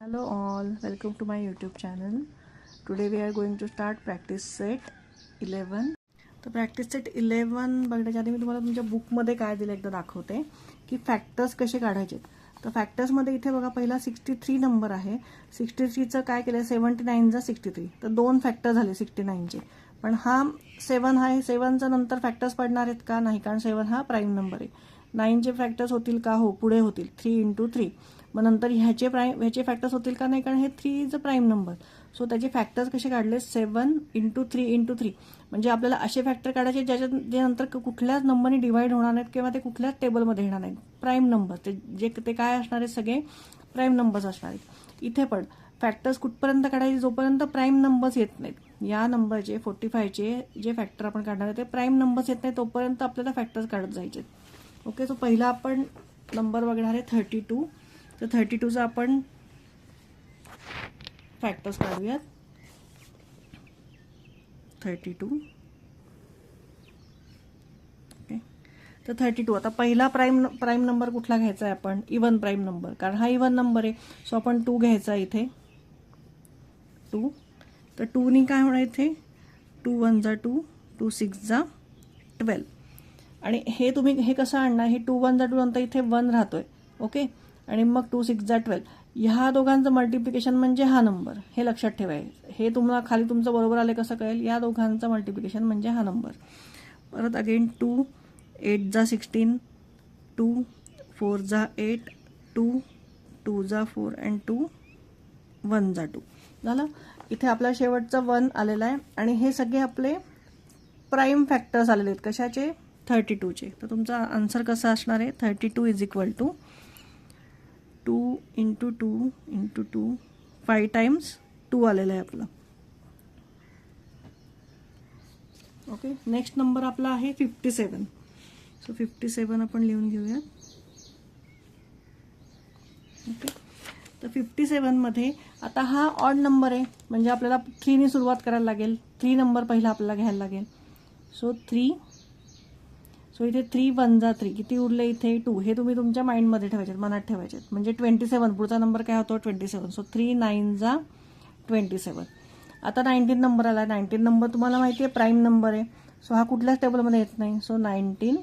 Hello all, welcome to my YouTube channel. Today we are going to start practice set 11. तर practice set 11 बघण्याच्या आधी मी तुम्हाला तुमच्या बुकमध्ये काय दिलं एकदा दाखवते की फॅक्टर्स कसे काढायचे. तर फॅक्टर्समध्ये इथे बघा पहिला 63 नंबर आहे. 63चं काय केलं 79 जा 63 तर दोन फॅक्टर झाले 69चे. पण हा 7 आहे, 7चा नंतर फॅक्टर्स पडणार आहेत का नाही, कारण 7 हा प्राईम नंबर आहे. 9चे फॅक्टर्स होतील का, हो पुढे होतील 3 × 3. मग नंतर ह्याचे फॅक्टर्स होतील का नाही, कारण हे 3 is a prime number. So त्याचे फॅक्टर्स कसे काढले 7 × 3 × 3. म्हणजे आपल्याला असे फॅक्टर काढायचे ज्याच्यात जे नंतर कुठल्याच नंबरने डिवाइड होणार नाहीत किंवा ते कुठल्याच टेबलमध्ये येणार नाहीत. प्राईम नंबर ते काय असणार आहेत, सगळे प्राईम नंबर्स असणार आहेत. इथे पण फॅक्टर्स कुठपर्यंत काढायचे जोपर्यंत प्राईम नंबर्स येत नाहीत. या नंबरचे 45चे जे फॅक्टर आपण काढणार आहे ते प्राईम नंबर्स येत नाही तोपर्यंत आपल्याला फॅक्टर्स काढत जायचे. ओके, सो पहिला आपण नंबर बघणार आहे 32. तर 32चा आपण फॅक्टर्स काढूयात. 32. ओके, तर 32 आता पहिला प्राईम नंबर कुठला घ्यायचा आहे आपण, इवन प्राईम नंबर, कारण हा इवन नंबर आहे. सो आपण 2 घ्यायचा इथे 2. तर 2नी काय होणार इथे 2 × 1 = 2, 2 × 6 = 12. आणि हे कसं आणणार, हे 2 × 1 = 2 नंतर इथे 1 राहतोय. ओके, आणि मग 2 × 6 = 12. ह्या दोघांचं मल्टिप्लिकेशन म्हणजे हा नंबर, हे लक्षात ठेवायचं. हे तुम्हाला खाली तुमचं बरोबर आले कसं कळेल, या दोघांचं मल्टिप्लिकेशन म्हणजे हा नंबर. परत अगेन 2 8 × 16, 2 4 × 8, 2 2 × 4 and 2 1 × 2 झालं. इथे आपला शेवटचा 1 आलेला आहे आणि हे सगळे आपले प्राईम फॅक्टर्स आलेले आहेत. कशाचे 32चे. तर तुमचा आन्सर कसा असणार आहे 32 = 2 × 2 × 2 5 टाइम्स 2 आलेला आहे आपला. ओके, नेक्स्ट नंबर आपला आहे 57. सो 57 आपण लिहून घेऊयात. ओके, तर 57मध्ये आता हा ऑड नंबर आहे म्हणजे आपल्याला 3ने सुरुवात करायला लागेल. 3 नंबर पहिला आपल्याला घ्यायला लागेल. सो 3. सो इथे 3 × 1 = 3, किती उरले इथे 2. हे तुम्ही तुमच्या माइंडमध्ये ठेवायचे, मनात ठेवायचे. म्हणजे 27 पुढचा नंबर काय होतो 27. सो 3 × 9 = 27. आता 19 नंबर आला. 19 नंबर तुम्हाला माहिती आहे प्राईम नंबर आहे. सो हा कुठल्याच टेबलमध्ये येत नाही. सो 19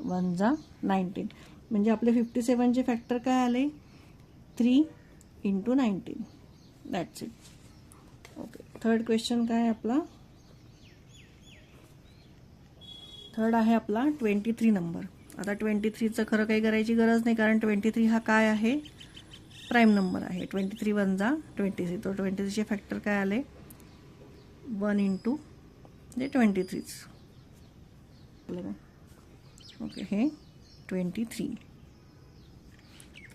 × 1 = 19. म्हणजे आपले 57चे फॅक्टर काय आले 3 × 19. That's it. Okay, third question काय आहे आपला, थर्ड आहे आपला 23 नंबर. आता 23चं खरं काही करायची गरज नाही, कारण 23 हा काय आहे प्राईम नंबर आहे. 23 × 1 = 23. तो 23चे फॅक्टर काय आले 1 × जे 23. ओके, हे 23.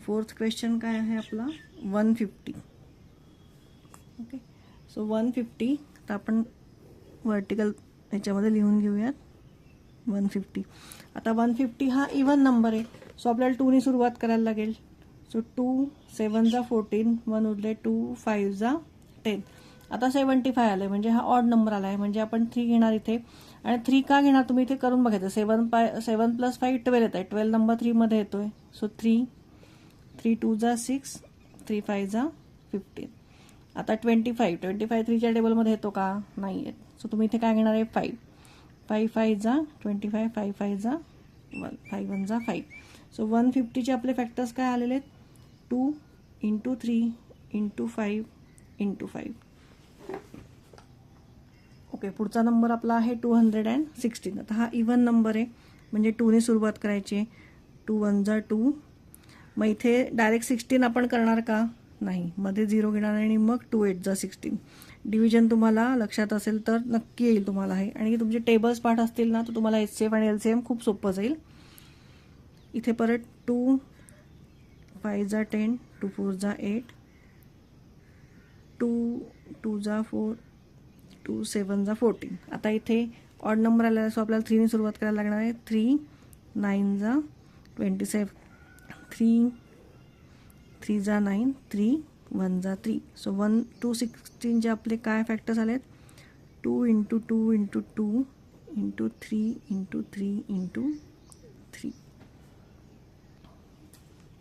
फोर्थ क्वेश्चन काय आहे आपला 150. ओके, सो 150 तर आपण वर्टिकल ह्याच्यामध्ये लिहून घेऊयात 150. आता 150 हा इवन नंबर आहे. सो आपल्याला 2ने सुरुवात करायला लागेल. सो 2 7 × 14, 1 उरले 2 5 × 10. आता 75 आलं म्हणजे हा ऑड नंबर आला आहे. म्हणजे आपण 3 घेणार इथे. आणि 3 का घेणार तुम्ही इथे करून बघायचं. 7 + 5 12 येत आहे. 12 नंबर 3 मध्ये येतोय. सो 3 2 × 6, 3 5 × 15. आता 25 3च्या टेबलमध्ये येतो का, नाही येत. सो तुम्ही इथे काय घेणार आहे 5 5 5 × 25, 5 5 × 1, 5 1 × 5. सो 150चे आपले फॅक्टर्स काय आलेले आहेत 2 × 3 × 5 × 5. ओके, पुढचा नंबर आपला आहे 216. आता हा इवन नंबर आहे म्हणजे 2ने सुरुवात करायची. 2 × 1 = 2. मग इथे डायरेक्ट 16 आपण करणार का, नाही, मध्ये 0 घेणार आणि मग 2 8 × 16. डिव्हिजन तुम्हाला लक्षात असेल तर नक्की येईल तुम्हाला हे. आणि तुमचे टेबल्स पाठ असतील ना तर तुम्हाला HCF आणि LCM खूप सोपं जाईल. इथे परत 2 5 × 10, 2 4 × 8, 2 2 × 4, 2 7 × 14. आता इथे ऑड नंबर आला. सो आपल्याला 3ने सुरुवात करायला लागणार आहे. 3 9 × 27, 3 3 × 9, 3 1 × 3. सो 1 2 16चे आपले काय फॅक्टर्स आलेत 2 × 2 × 2 × 3 × 3 × 3.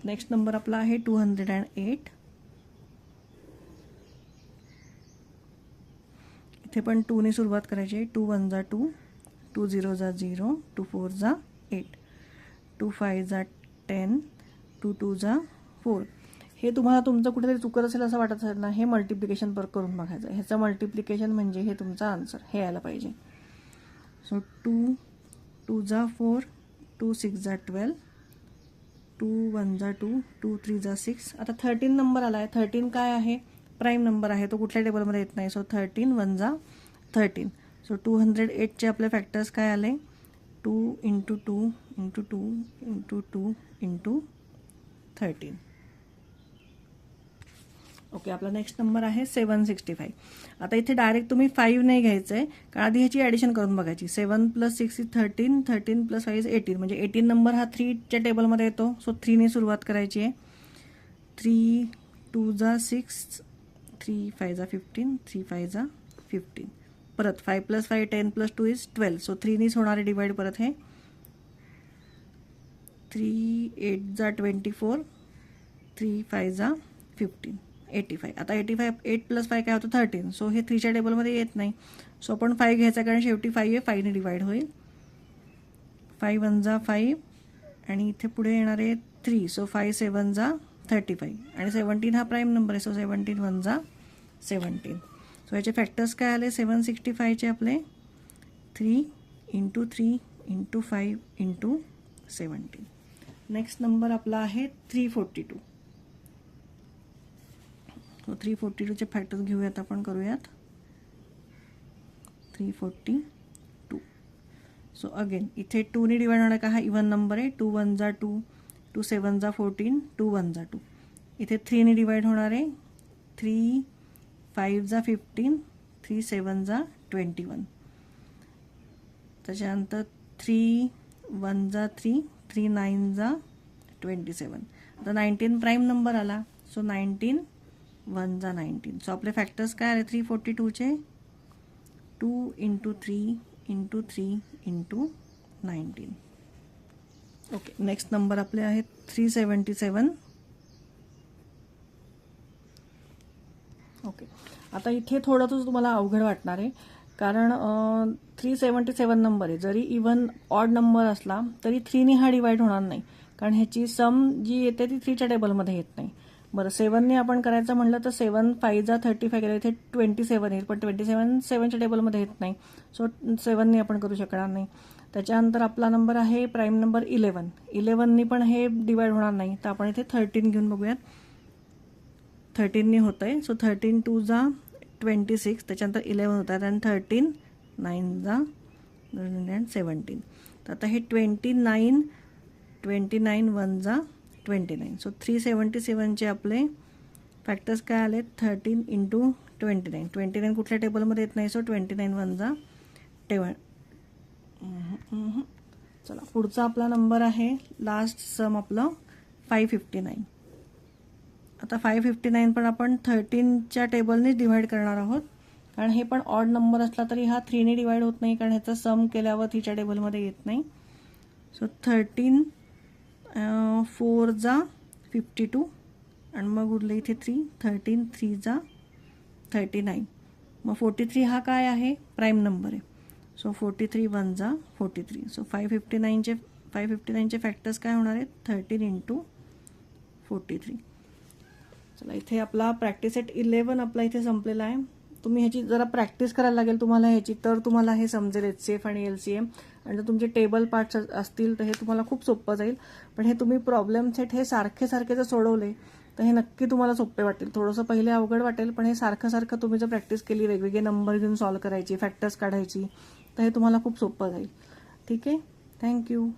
नेक्स्ट नंबर आपला आहे 208. इथे पण 2 ने सुरुवात करायची आहे. 2 1 जा 2, 2 0 जा 0, 2 4 जा 8, 2 5 जा 10, 2 2 जा 4. हे तुम्हाला तुमचं कुठेतरी चुकत असेल असं वाटत असेल ना, हे मल्टिप्लिकेशन पर करून बघायचं. ह्याचं मल्टिप्लिकेशन म्हणजे हे तुमचा आन्सर हे यायला पाहिजे. सो 2 2 जा 4, 2 6 जा 12, 2 1 जा 2, 2 3 जा 6. आता 13 नंबर आला आहे. 13 काय आहे? प्राईम नंबर आहे, तो कुठल्या टेबलमध्ये येत नाही. सो 13 1 जा 13. सो 208चे आपले फॅक्टर्स काय आले? 2 × 2 × 2 × 2 × 13. ओके, आपला नेक्स्ट नंबर आहे 765. आता इथे डायरेक्ट तुम्ही 5 नाही घ्यायचं आहे, कारण आधी ह्याची ॲडिशन करून बघायची. 7 + 6 = 13, 13 + 5 = 18. म्हणजे 18 नंबर हा 3च्या टेबलमध्ये येतो. सो 3 ने सुरुवात करायची आहे. 3 2 जा 6, 3 5 जा 15, 3 5 जा 15. परत 5 + 5 10 + 2 = 12. सो 3 नेच होणारे डिवाइड. परत हे 3 8 जा 24, 3 5 जा 15, 85. आता 85 8 + 5 काय होतं? 13. सो हे 3च्या टेबलमध्ये येत नाही. सो आपण 5 घ्यायचा, कारण शेवटी 5 आहे, 5 ने डिवाइड होईल. 5 1 जा 5 आणि इथे पुढे येणार आहे 3. सो 5 7 जा 35 आणि 17 हा प्राईम नंबर आहे. सो 17 1 जा 17. सो याचे फॅक्टर्स काय आले? 765चे आपले 3 × 3 × 5 × 17. नेक्स्ट नंबर आपला आहे 342. सो 342चे फॅक्टर्स घेऊयात, आपण करूयात. 342. सो अगेन इथे 2 ने डिवाइड होणार का? हा इवन नंबर आहे. 2 1 जा 2, 2 7 जा 14, 2 1 जा 2. इथे 3 ने डिवाइड होणार आहे. 3 5 जा 15, 3 7 जा 21. त्याच्यानंतर 3 1 जा 3, 3 9 जा 27. आता 19 प्राईम नंबर आला. सो 19 1 जा 19. सो आपले फॅक्टर्स काय आले 342चे? 2 × 3 × 3 × 19. ओके, नेक्स्ट नंबर आपले आहेत 377. ओके, आता इथे थोडंसं तुम्हाला अवघड वाटणार आहे, कारण 377 नंबर आहे. जरी इवन ऑड नंबर असला तरी 3 ने हा डिवाइड होणार नाही, कारण ह्याची सम जी येते ती 3च्या टेबलमध्ये येत नाही. बरं, 7 ने आपण करायचं म्हणलं तर 7 5 जा 35 केलं, इथे 27 येईल, पण 27 7च्या टेबलमध्ये येत नाही. सो 7 ने आपण करू शकणार नाही. त्याच्यानंतर आपला नंबर आहे प्राईम नंबर 11. 11 ने पण हे डिवाइड होणार नाही, तर आपण इथे 13 घेऊन बघूयात. 13 ने होतं आहे. सो 13 2 जा 26, त्याच्यानंतर 11 होतात आणि 13 9 जा 17. तर आता हे 29 1 जा 29. सो 377चे आपले फॅक्टर्स काय आले? 13 × 29. 29 कुठल्या टेबलमध्ये येत नाही. सो 29 1 जा 10. चला, पुढचा आपला नंबर आहे लास्ट सम आपलं 559. आता 559 पण आपण 13च्या टेबलनेच डिवाइड करणार आहोत, कारण हे पण ऑड नंबर असला तरी हा 3 ने डिवाइड होत नाही, कारण ह्याचा सम केल्यावर 3च्या टेबलमध्ये येत नाही. सो 13 4 जा 52 आणि मग उरले इथे 3. 13 3 जा 39. मग 43 हा काय आहे? प्राईम नंबर आहे. सो 43 1 जा 43. सो 559चे फॅक्टर्स काय होणार आहेत? 13 × 43. चला, इथे आपला प्रॅक्टिस सेट 11 आपला इथे संपलेला आहे. तुम्ही ह्याची जरा प्रॅक्टिस करायला लागेल तुम्हाला ह्याची, तर तुम्हाला हे समजेल HCF आणि LCM. आणि जर तुमचे टेबल पार्ट्स असतील तर हे तुम्हाला खूप सोपं जाईल. पण हे तुम्ही प्रॉब्लेम सेट हे सारखे जर सोडवले तर हे नक्की तुम्हाला सोपे वाटेल. थोडंसं पहिले अवघड वाटेल, पण हे सारखं तुम्ही जर प्रॅक्टिस केली, वेगवेगळे नंबर घेऊन सॉल्व करायची, फॅक्टर्स काढायची, तर हे तुम्हाला खूप सोपं जाईल. ठीक आहे, थँक्यू.